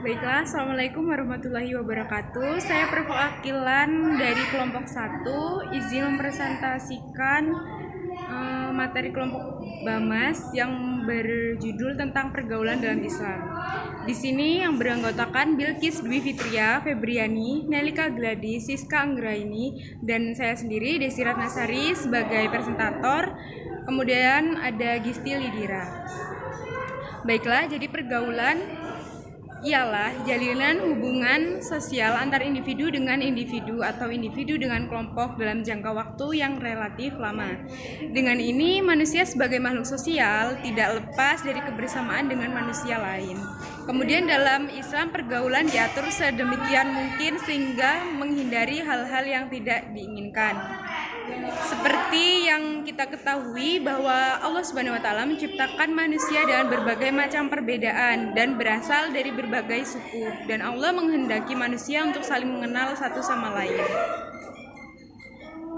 Baiklah, Assalamualaikum warahmatullahi wabarakatuh. Saya perwakilan dari kelompok 1, izin mempresentasikan materi kelompok BAMAS yang berjudul tentang pergaulan dalam Islam. Di sini yang beranggotakan Bilqis Dwi Fitria Febriani, Nelika Gladys, Siska Anggraini, dan saya sendiri Desi Ratnasari sebagai presentator. Kemudian ada Gisti Lidira. Baiklah, jadi pergaulan ialah jalinan hubungan sosial antar individu dengan individu atau individu dengan kelompok dalam jangka waktu yang relatif lama. Dengan ini, manusia sebagai makhluk sosial tidak lepas dari kebersamaan dengan manusia lain. Kemudian dalam Islam, pergaulan diatur sedemikian mungkin sehingga menghindari hal-hal yang tidak diinginkan. Seperti yang kita ketahui bahwa Allah Subhanahu wa Ta'ala menciptakan manusia dengan berbagai macam perbedaan dan berasal dari berbagai suku, dan Allah menghendaki manusia untuk saling mengenal satu sama lain.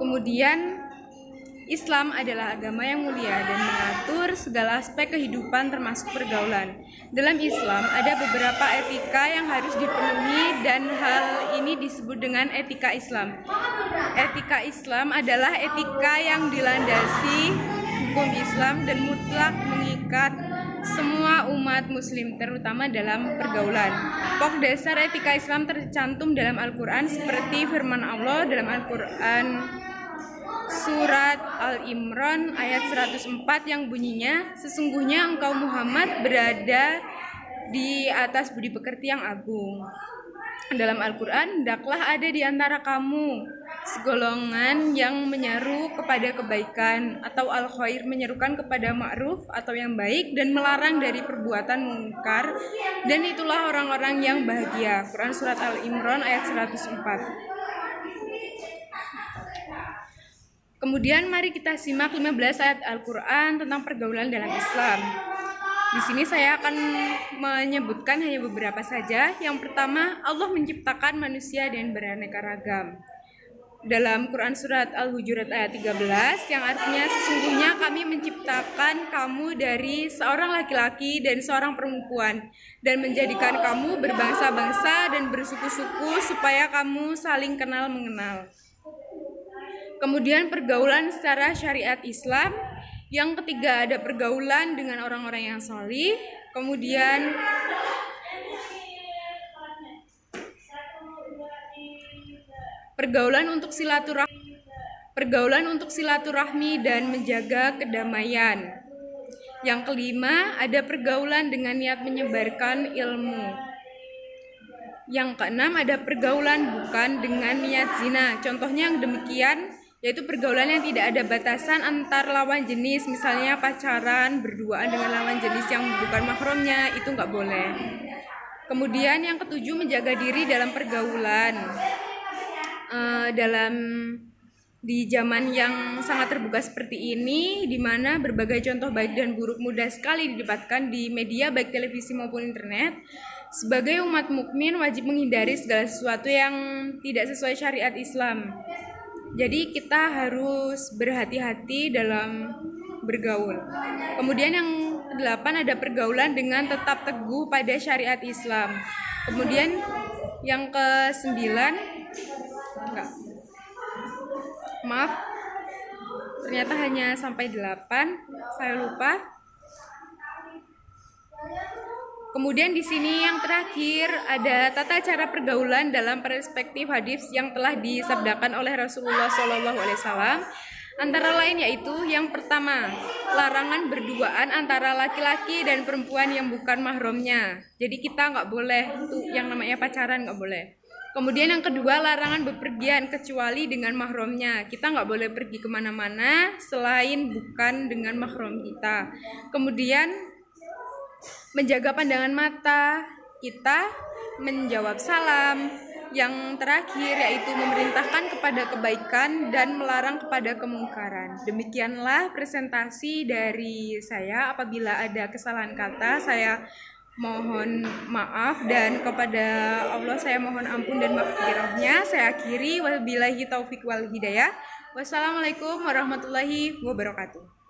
Kemudian Islam adalah agama yang mulia dan mengatur segala aspek kehidupan termasuk pergaulan. Dalam Islam ada beberapa etika yang harus dipenuhi dan hal ini disebut dengan etika Islam. Etika Islam adalah etika yang dilandasi hukum Islam dan mutlak mengikat semua umat muslim, terutama dalam pergaulan. Pokok dasar etika Islam tercantum dalam Al-Quran seperti firman Allah dalam Al-Quran Surat Al-Imran ayat 104 yang bunyinya, sesungguhnya engkau Muhammad berada di atas budi pekerti yang agung. Dalam Al-Quran, hendaklah ada di antara kamu segolongan yang menyeru kepada kebaikan atau al-khair, menyerukan kepada ma'ruf atau yang baik dan melarang dari perbuatan mungkar, dan itulah orang-orang yang bahagia. Quran Surat Al-Imran ayat 104. Kemudian mari kita simak 15 ayat Al-Quran tentang pergaulan dalam Islam. Di sini saya akan menyebutkan hanya beberapa saja. Yang pertama, Allah menciptakan manusia dengan beraneka ragam. Dalam Quran Surat Al-Hujurat ayat 13, yang artinya sesungguhnya kami menciptakan kamu dari seorang laki-laki dan seorang perempuan, dan menjadikan kamu berbangsa-bangsa dan bersuku-suku supaya kamu saling kenal mengenal. Kemudian pergaulan secara syariat Islam. Yang ketiga ada pergaulan dengan orang-orang yang sholih. Kemudian pergaulan untuk silaturahmi dan menjaga kedamaian. Yang kelima ada pergaulan dengan niat menyebarkan ilmu. Yang keenam ada pergaulan bukan dengan niat zina. Contohnya yang demikian yaitu pergaulan yang tidak ada batasan antar lawan jenis, misalnya pacaran berduaan dengan lawan jenis yang bukan mahramnya, itu nggak boleh. Kemudian yang ketujuh menjaga diri dalam pergaulan. Di zaman yang sangat terbuka seperti ini, di mana berbagai contoh baik dan buruk mudah sekali didapatkan di media baik televisi maupun internet, sebagai umat mukmin wajib menghindari segala sesuatu yang tidak sesuai syariat Islam. Jadi kita harus berhati-hati dalam bergaul. Kemudian yang 8 ada pergaulan dengan tetap teguh pada syariat Islam. Kemudian yang ke-9 ternyata hanya sampai 8, saya lupa. Kemudian di sini yang terakhir ada tata cara pergaulan dalam perspektif hadis yang telah disabdakan oleh Rasulullah SAW. Antara lain yaitu yang pertama, larangan berduaan antara laki-laki dan perempuan yang bukan mahramnya. Jadi kita nggak boleh tuh yang namanya pacaran, nggak boleh. Kemudian yang kedua, larangan bepergian kecuali dengan mahramnya. Kita nggak boleh pergi kemana-mana selain bukan dengan mahram kita. Kemudian menjaga pandangan mata kita, menjawab salam. Yang terakhir yaitu memerintahkan kepada kebaikan dan melarang kepada kemungkaran. Demikianlah presentasi dari saya. Apabila ada kesalahan kata, saya mohon maaf, dan kepada Allah saya mohon ampun dan maghfirahnya. Saya akhiri, wabillahi taufik wal hidayah. Wassalamualaikum warahmatullahi wabarakatuh.